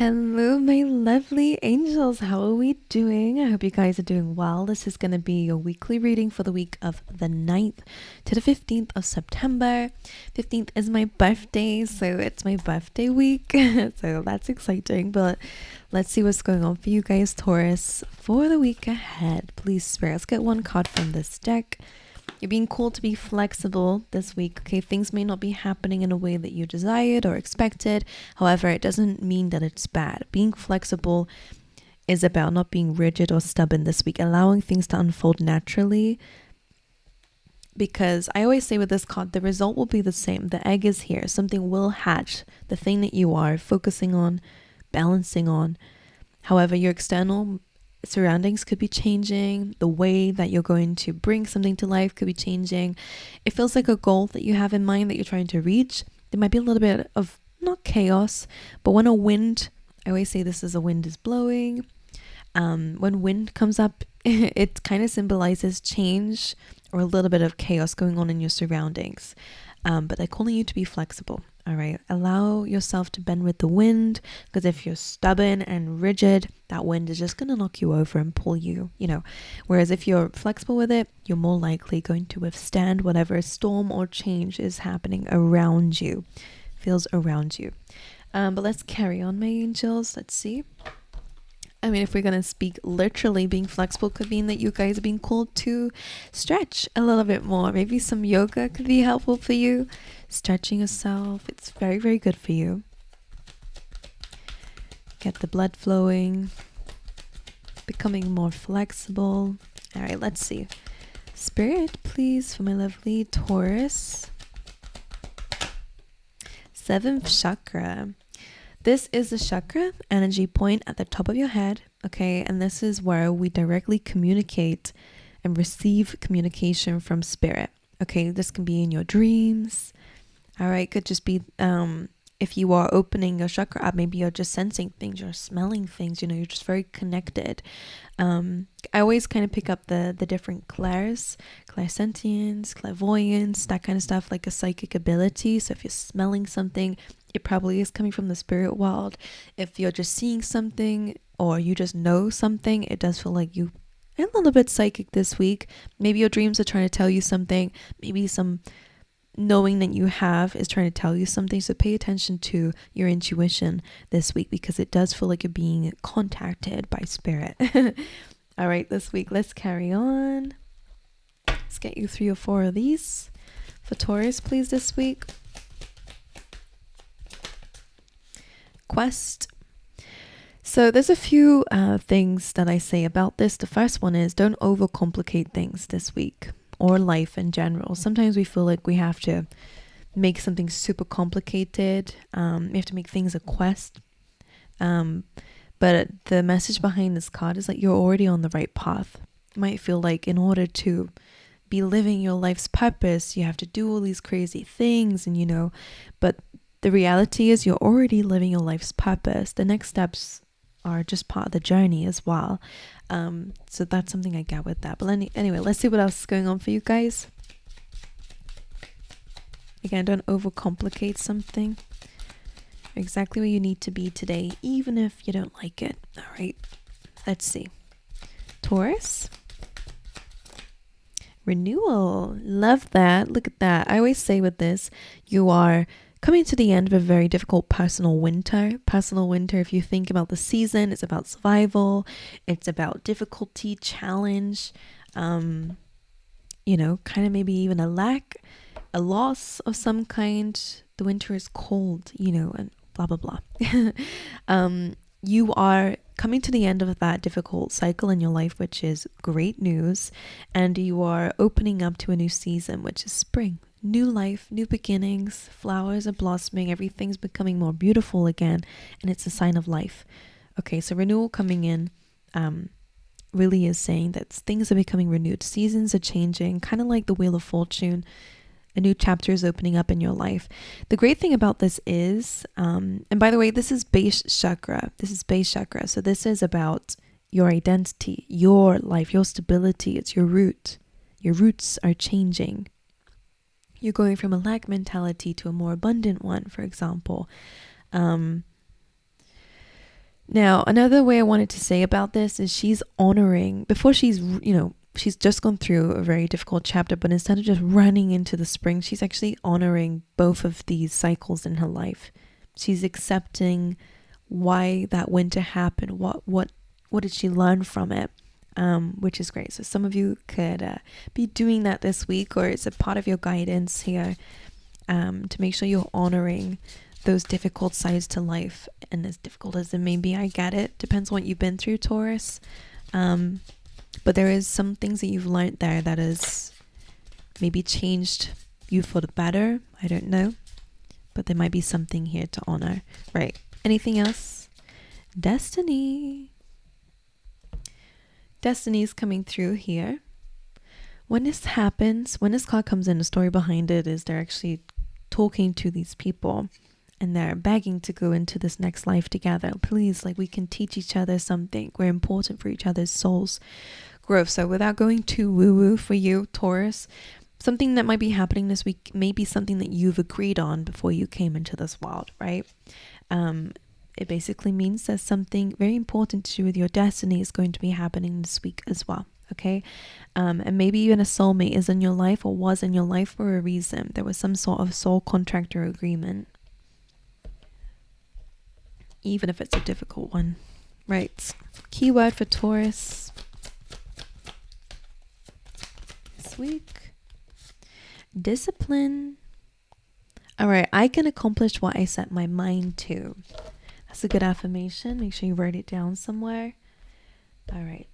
Hello, my lovely angels. How are we doing? I hope you guys are doing well. This is going to be your weekly reading for the week of the 9th to the 15th of September. 15th is my birthday, so it's my birthday week. So that's exciting. But let's see what's going on for you guys, Taurus, for the week ahead. Please, Spirit, let's get one card from this deck. You're being called to be flexible this week. Okay, things may not be happening in a way that you desired or expected. However, it doesn't mean that it's bad. Being flexible is about not being rigid or stubborn this week, allowing things to unfold naturally. Because I always say with this card, the result will be the same. The egg is here. Something will hatch. The thing that you are focusing on, balancing on. However, your external surroundings could be changing. The way that you're going to bring something to life could be changing. It feels like a goal that you have in mind that you're trying to reach. There might be a little bit of, not chaos, but when a wind, I always say this is a wind is blowing. When wind comes up, it kind of symbolizes change or a little bit of chaos going on in your surroundings. But they're calling you to be flexible. All right, allow yourself to bend with the wind, because if you're stubborn and rigid, that wind is just going to knock you over and pull you, whereas if you're flexible with it, you're more likely going to withstand whatever storm or change is happening around you, feels around you. But let's carry on, my angels. Let's see. I mean, if we're going to speak literally, being flexible could mean that you guys are being called to stretch a little bit more. Maybe some yoga could be helpful for you. Stretching yourself. It's very, very good for you. Get the blood flowing. Becoming more flexible. All right, let's see. Spirit, please, for my lovely Taurus. 7th chakra. This is the chakra energy point at the top of your head, okay? And this is where we directly communicate and receive communication from spirit, okay? This can be in your dreams, all right? Could just be if you are opening your chakra up, maybe you're just sensing things, you're smelling things, you're just very connected. I always kind of pick up the different clairs, clairsentience, clairvoyance, that kind of stuff, like a psychic ability. So if you're smelling something, it probably is coming from the spirit world. If you're just seeing something or you just know something, it does feel like you are a little bit psychic this week. Maybe your dreams are trying to tell you something. Maybe some knowing that you have is trying to tell you something. So pay attention to your intuition this week, because it does feel like you're being contacted by spirit. All right, this week, let's carry on. Let's get you 3 or 4 of these for Taurus, please, this week. Quest. So there's a few things that I say about this. The first one is don't overcomplicate things this week, or life in general. Sometimes we feel like we have to make something super complicated. We have to make things a quest. But the message behind this card is that you're already on the right path. You might feel like in order to be living your life's purpose, you have to do all these crazy things, and but the reality is you're already living your life's purpose. The next steps are just part of the journey as well. So that's something I get with that. But anyway, let's see what else is going on for you guys. Again, don't overcomplicate something. You're exactly where you need to be today, even if you don't like it. All right, let's see. Taurus. Renewal. Love that. Look at that. I always say with this, you are coming to the end of a very difficult personal winter. Personal winter, if you think about the season, it's about survival. It's about difficulty, challenge, kind of maybe even a lack, a loss of some kind. The winter is cold, and blah, blah, blah. You are coming to the end of that difficult cycle in your life, which is great news. And you are opening up to a new season, which is spring. New life, new beginnings, flowers are blossoming, everything's becoming more beautiful again, and it's a sign of life. Okay, so renewal coming in really is saying that things are becoming renewed. Seasons are changing, kind of like the Wheel of Fortune. A new chapter is opening up in your life. The great thing about this is, and by the way, this is base chakra. This is base chakra. So this is about your identity, your life, your stability. It's your root. Your roots are changing. You're going from a lack mentality to a more abundant one, for example. Now, another way I wanted to say about this is she's honoring, before she's, she's just gone through a very difficult chapter, but instead of just running into the spring, she's actually honoring both of these cycles in her life. She's accepting why that winter happened. What did she learn from it? Which is great. So some of you could be doing that this week, or it's a part of your guidance here, to make sure you're honoring those difficult sides to life. And as difficult as it may be, I get it. Depends on what you've been through, Taurus. But there is some things that you've learned there that has maybe changed you for the better. I don't know. But there might be something here to honor. Right. Anything else? Destiny. Destiny is coming through here. When this happens, when this card comes in, the story behind it is they're actually talking to these people and they're begging to go into this next life together. Please, like, we can teach each other something. We're important for each other's souls growth. So without going too woo-woo for you, Taurus, something that might be happening this week may be something that you've agreed on before you came into this world, right? It basically means that something very important to do with your destiny is going to be happening this week as well. Okay. And maybe even a soulmate is in your life or was in your life for a reason. There was some sort of soul contract or agreement, even if it's a difficult one. Right. Keyword for Taurus this week: discipline. All right. I can accomplish what I set my mind to. That's a good affirmation. Make sure you write it down somewhere. All right.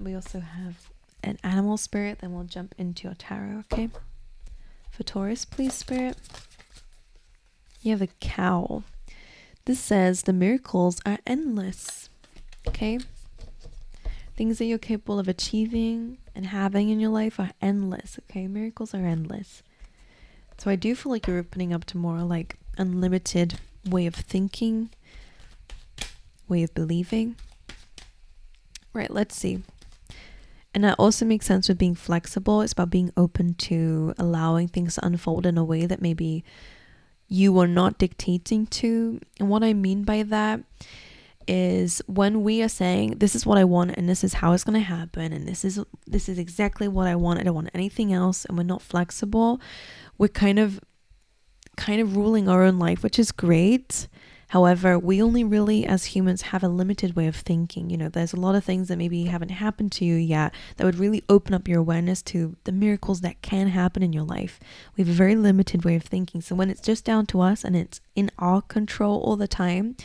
We also have an animal spirit. Then we'll jump into your tarot, okay? For Taurus, please, spirit. You have a cow. This says the miracles are endless, okay? Things that you're capable of achieving and having in your life are endless, okay? Miracles are endless. So I do feel like you're opening up to more like unlimited way of thinking, way of believing. Right, let's see. And that also makes sense with being flexible. It's about being open to allowing things to unfold in a way that maybe you are not dictating to. And what I mean by that is when we are saying, this is what I want and this is how it's going to happen and this is exactly what I want, I don't want anything else, and we're not flexible, we're kind of ruling our own life, which is great. However, we only really as humans have a limited way of thinking. You know, there's a lot of things that maybe haven't happened to you yet that would really open up your awareness to the miracles that can happen in your life. We have a very limited way of thinking. So when it's just down to us and it's in our control all the time,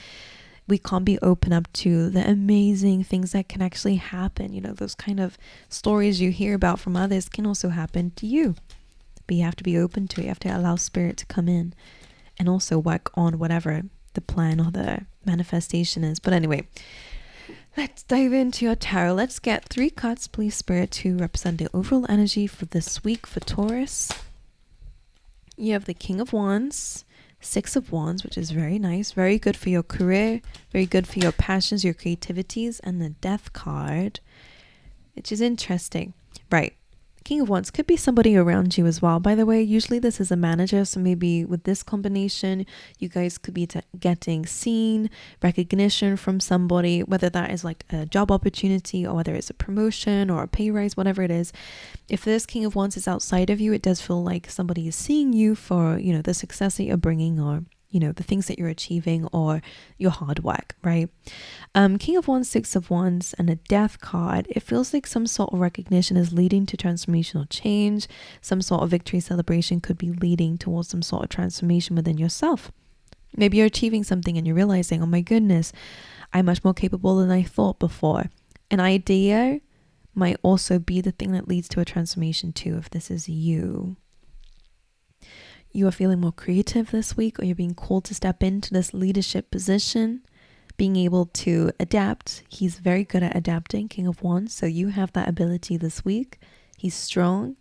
we can't be open up to the amazing things that can actually happen. You know, those kind of stories you hear about from others can also happen to you. But you have to be open to it. You have to allow spirit to come in and also work on whatever the plan or the manifestation is. But anyway, let's dive into your tarot. Let's get 3 cards, please, spirit, to represent the overall energy for this week for Taurus. You have the King of Wands, 6 of Wands, which is very nice, very good for your career, very good for your passions, your creativities, and the Death card, which is interesting. Right. King of Wands could be somebody around you as well. By the way, usually this is a manager, so maybe with this combination, you guys could be getting seen, recognition from somebody, whether that is like a job opportunity or whether it's a promotion or a pay rise, whatever it is. If this King of Wands is outside of you, it does feel like somebody is seeing you for, you know, the success that you're bringing, or you know, the things that you're achieving or your hard work, right? King of Wands, 6 of Wands, and a Death card. It feels like some sort of recognition is leading to transformational change. Some sort of victory celebration could be leading towards some sort of transformation within yourself. Maybe you're achieving something and you're realizing, oh my goodness, I'm much more capable than I thought before. An idea might also be the thing that leads to a transformation too, if this is you. You are feeling more creative this week, or you're being called to step into this leadership position, being able to adapt. He's very good at adapting, King of Wands. So you have that ability this week. He's strong.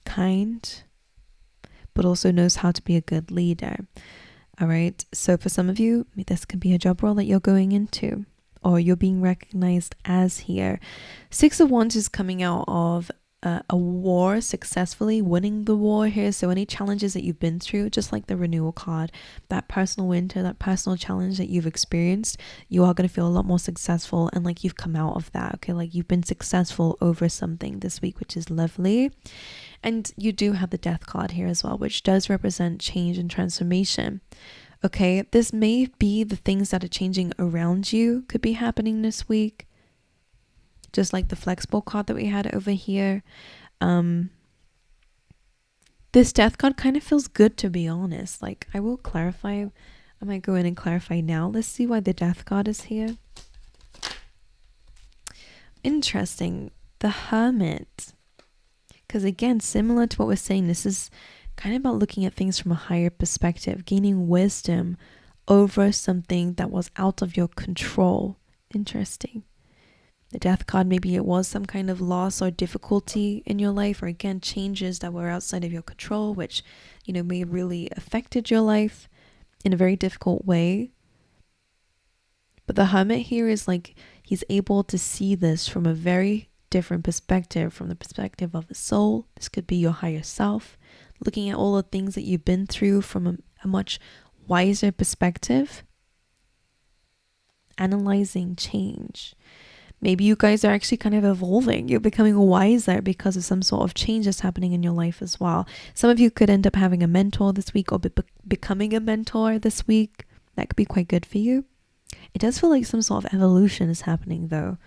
Kind, but also knows how to be a good leader. All right. So for some of you, this could be a job role that you're going into, or you're being recognized as here. 6 of Wands is coming out of a war successfully, winning the war here. So any challenges that you've been through, just like the renewal card, that personal winter, that personal challenge that you've experienced, you are going to feel a lot more successful, and like you've come out of that. Okay, like you've been successful over something this week, which is lovely. And you do have the death card here as well, which does represent change and transformation. Okay, this may be the things that are changing around you could be happening this week, just like the flexible card that we had over here. This death card kind of feels good, to be honest. Like, I will clarify. I might go in and clarify now. Let's see why the death card is here. Interesting. The Hermit. Because again, similar to what we're saying, this is kind of about looking at things from a higher perspective, gaining wisdom over something that was out of your control. Interesting. The death card, maybe it was some kind of loss or difficulty in your life, or again, changes that were outside of your control, which, you know, may have really affected your life in a very difficult way. But the Hermit here is like, he's able to see this from a very different perspective, from the perspective of the soul. This could be your higher self, looking at all the things that you've been through from a much wiser perspective, analyzing change. Maybe you guys are actually kind of evolving. You're becoming wiser because of some sort of change that's happening in your life as well. Some of you could end up having a mentor this week, or becoming a mentor this week. That could be quite good for you. It does feel like some sort of evolution is happening though.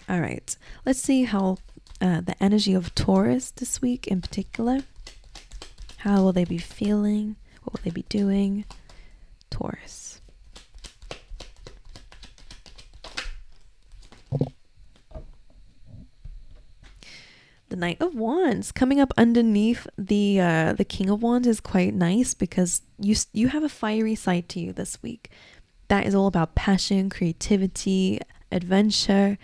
All right, let's see how the energy of Taurus this week in particular. How will they be feeling? What will they be doing? Taurus. The Knight of Wands coming up underneath the King of Wands is quite nice, because you have a fiery side to you this week. That is all about passion, creativity, adventure,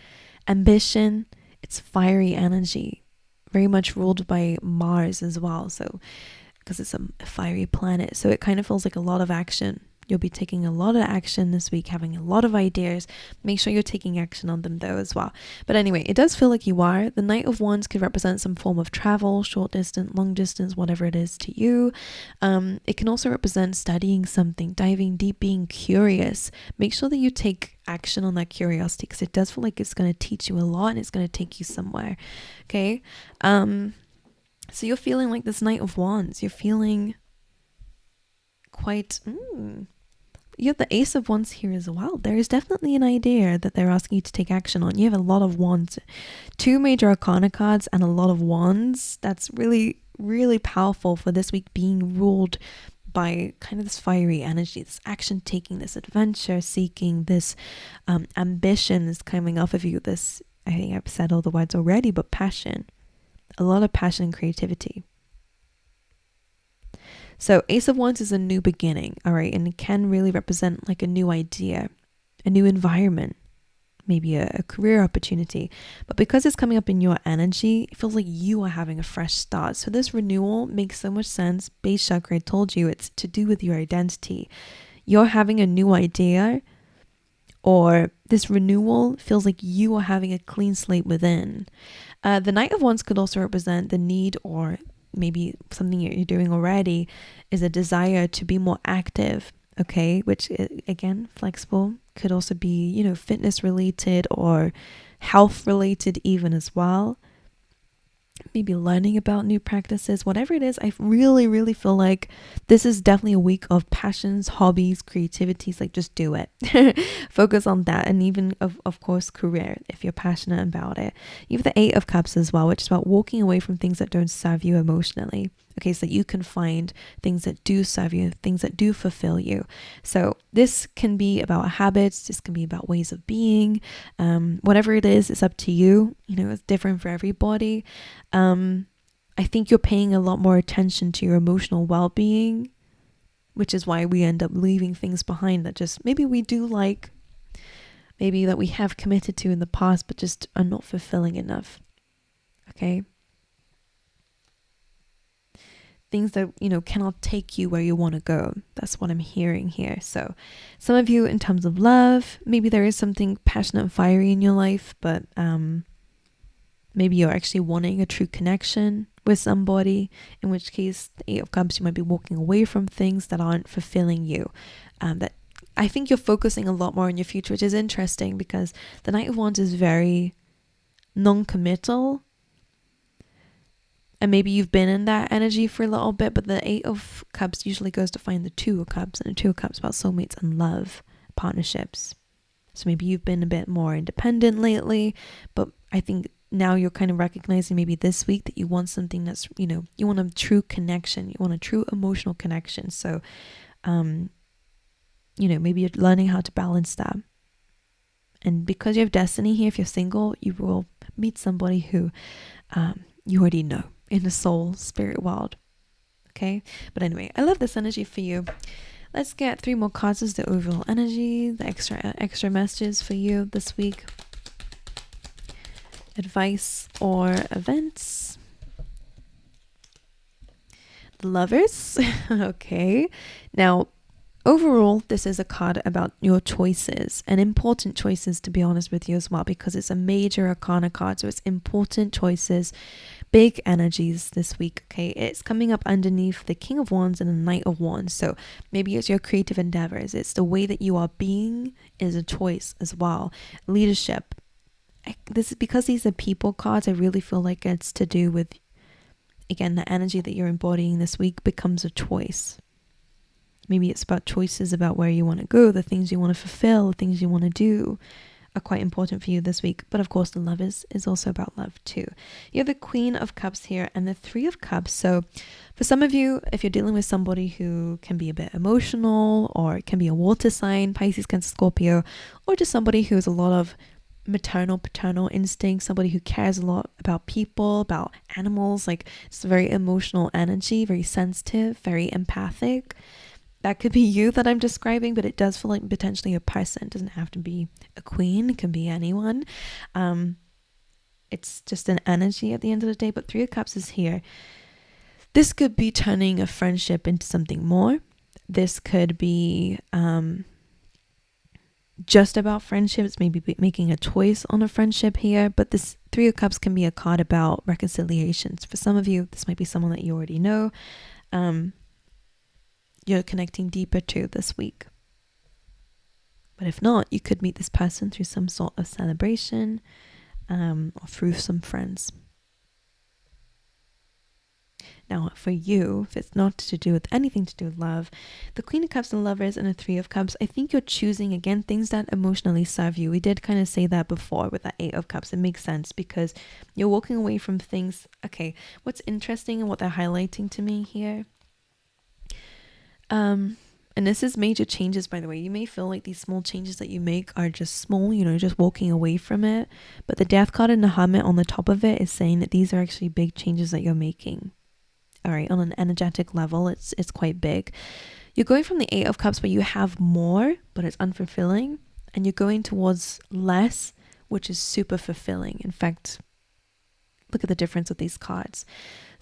ambition. It's fiery energy, very much ruled by Mars as well. So, because it's a fiery planet, so it kind of feels like a lot of action. You'll be taking a lot of action this week, having a lot of ideas. Make sure you're taking action on them though as well. But anyway, it does feel like you are. The Knight of Wands could represent some form of travel, short distance, long distance, whatever it is to you. It can also represent studying something, diving deep, being curious. Make sure that you take action on that curiosity, because it does feel like it's going to teach you a lot and it's going to take you somewhere. Okay. So you're feeling like this Knight of Wands. You're feeling quite... You have the Ace of Wands here as well. There is definitely an idea that they're asking you to take action on. You have a lot of wands, 2 major arcana cards and a lot of wands. That's really, really powerful for this week, being ruled by kind of this fiery energy, this action taking, this adventure seeking, this ambition is coming off of you. This, I think I've said all the words already, but passion, a lot of passion and creativity. So Ace of Wands is a new beginning, all right? And it can really represent like a new idea, a new environment, maybe a career opportunity. But because it's coming up in your energy, it feels like you are having a fresh start. So this renewal makes so much sense. Base chakra, I told you, it's to do with your identity. You're having a new idea, or this renewal feels like you are having a clean slate within. The Knight of Wands could also represent the need, or maybe something you're doing already, is a desire to be more active, okay, which again, flexible, could also be, you know, fitness related or health related even as well. Maybe learning about new practices, whatever it is. I really, really feel like this is definitely a week of passions, hobbies, creativities. Like, just do it. Focus on that. And even of course, career, if you're passionate about it. You have the 8 of Cups as well, which is about walking away from things that don't serve you emotionally. Okay, so that you can find things that do serve you, things that do fulfill you. So this can be about habits, this can be about ways of being, whatever it is, it's up to you. You know, it's different for everybody. I think you're paying a lot more attention to your emotional well-being, which is why we end up leaving things behind that just maybe we do like, maybe that we have committed to in the past, but just are not fulfilling enough. Okay. Things that, you know, cannot take you where you want to go. That's what I'm hearing here. So some of you, in terms of love, maybe there is something passionate and fiery in your life, but Maybe you're actually wanting a true connection with somebody, in which case the Eight of Cups, you might be walking away from things that aren't fulfilling you. That I think you're focusing a lot more on your future, which is interesting because the Knight of Wands is very non-committal. And maybe you've been in that energy for a little bit, but the Eight of Cups usually goes to find the Two of Cups, and the Two of Cups about soulmates and love, partnerships. So maybe you've been a bit more independent lately, but I think now you're kind of recognizing maybe this week that you want something that's, you know, you want a true connection. You want a true emotional connection. So, you know, maybe you're learning how to balance that. And because you have destiny here, if you're single, you will meet somebody who you already know in the soul spirit world. Okay. But anyway, I love this energy for you. Let's get 3 more cards as the overall energy, the extra messages for you this week. Advice or events. The Lovers. Okay. Now, overall, this is a card about your choices, and important choices, to be honest with you as well, because it's a major arcana card. So it's important choices, big energies this week. Okay. It's coming up underneath the King of Wands and the Knight of Wands. So maybe it's your creative endeavors. It's the way that you are being is a choice as well. Leadership. This is because these are people cards. I really feel like it's to do with, again, the energy that you're embodying this week becomes a choice. Maybe it's about choices about where you want to go, the things you want to fulfill, the things you want to do are quite important for you this week. But of course, the Lovers is also about love too. You have the Queen of Cups here and the Three of Cups. So for some of you, if you're dealing with somebody who can be a bit emotional, or it can be a water sign, Pisces, Cancer, Scorpio, or just somebody who has a lot of maternal, paternal instinct, somebody who cares a lot about people, about animals, like it's a very emotional energy, very sensitive, very empathic. That could be you that I'm describing, but it does feel like potentially a person. It doesn't have to be a queen. It can be anyone. It's just an energy at the end of the day. But Three of Cups is here. This could be turning a friendship into something more. This could be just about friendships, maybe making a choice on a friendship here. But this Three of Cups can be a card about reconciliations. For some of you, this might be someone that you already know. You're connecting deeper to this week. But if not, you could meet this person through some sort of celebration, or through some friends. Now, for you, if it's not to do with anything to do with love, the Queen of Cups and Lovers and the Three of Cups, I think you're choosing, again, things that emotionally serve you. We did kind of say that before with that Eight of Cups. It makes sense because you're walking away from things. Okay, what's interesting and what they're highlighting to me here, and this is major changes, by the way. You may feel like these small changes that you make are just small, you know, just walking away from it. But the Death card and the Hermit on the top of it is saying that these are actually big changes that you're making. All right, on an energetic level, it's quite big. You're going from the Eight of Cups where you have more, but it's unfulfilling, and you're going towards less, which is super fulfilling. In fact, look at the difference with these cards.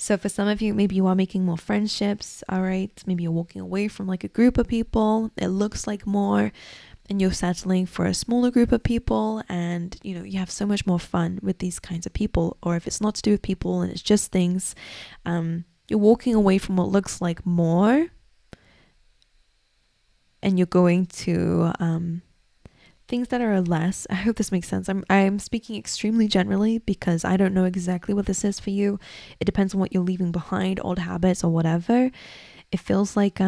So for some of you, maybe you are making more friendships, all right? Maybe you're walking away from like a group of people. It looks like more, and you're settling for a smaller group of people, and you know, you have so much more fun with these kinds of people. Or if it's not to do with people and it's just things, you're walking away from what looks like more, and you're going to things that are less. I hope this makes sense. I'm speaking extremely generally because I don't know exactly what this is for you. It depends on what you're leaving behind, old habits or whatever. It feels like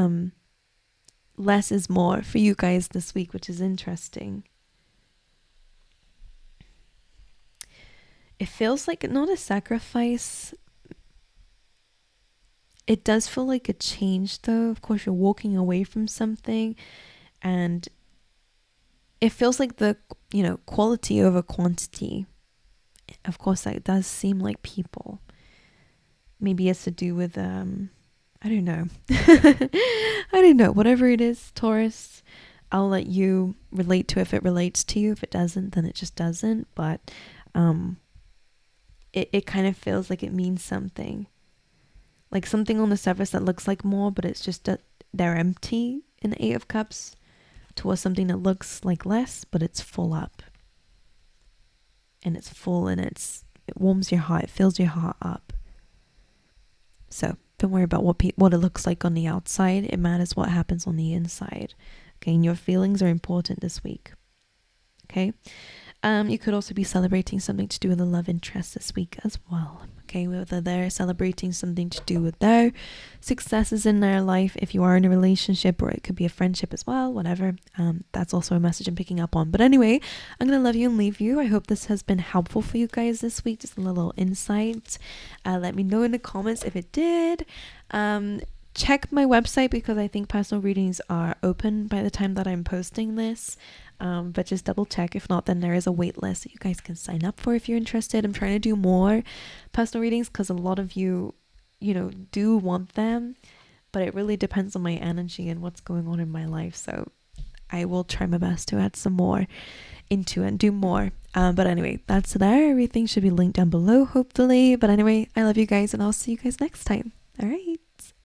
less is more for you guys this week, which is interesting. It feels like not a sacrifice. It does feel like a change though. Of course, you're walking away from something, and it feels like the, you know, quality over quantity. Of course, that does seem like people. Maybe it's to do with, I don't know. I don't know. Whatever it is, Taurus, I'll let you relate to if it relates to you. If it doesn't, then it just doesn't. But it kind of feels like it means something. Like something on the surface that looks like more, but it's just that they're empty in the Eight of Cups, towards something that looks like less, but it's full up. And it's full, and it's It warms your heart, it fills your heart up. So don't worry about what it looks like on the outside. It matters what happens on the inside. Okay, and your feelings are important this week. Okay. You could also be celebrating something to do with a love interest this week as well. Okay, whether they're celebrating something to do with their successes in their life, if you are in a relationship, or it could be a friendship as well, whatever. That's also a message I'm picking up on. But anyway, I'm gonna love you and leave you. I hope this has been helpful for you guys this week. Just a little insight. Let me know in the comments if it did. Check my website, because I think personal readings are open by the time that I'm posting this. But just double check. If not, then there is a wait list that you guys can sign up for if you're interested. I'm trying to do more personal readings because a lot of you do want them, but it really depends on my energy and what's going on in my life. So I will try my best to add some more into it and do more. But anyway, that's there. Everything should be linked down below, hopefully. But anyway, I love you guys, and I'll see you guys next time. All right.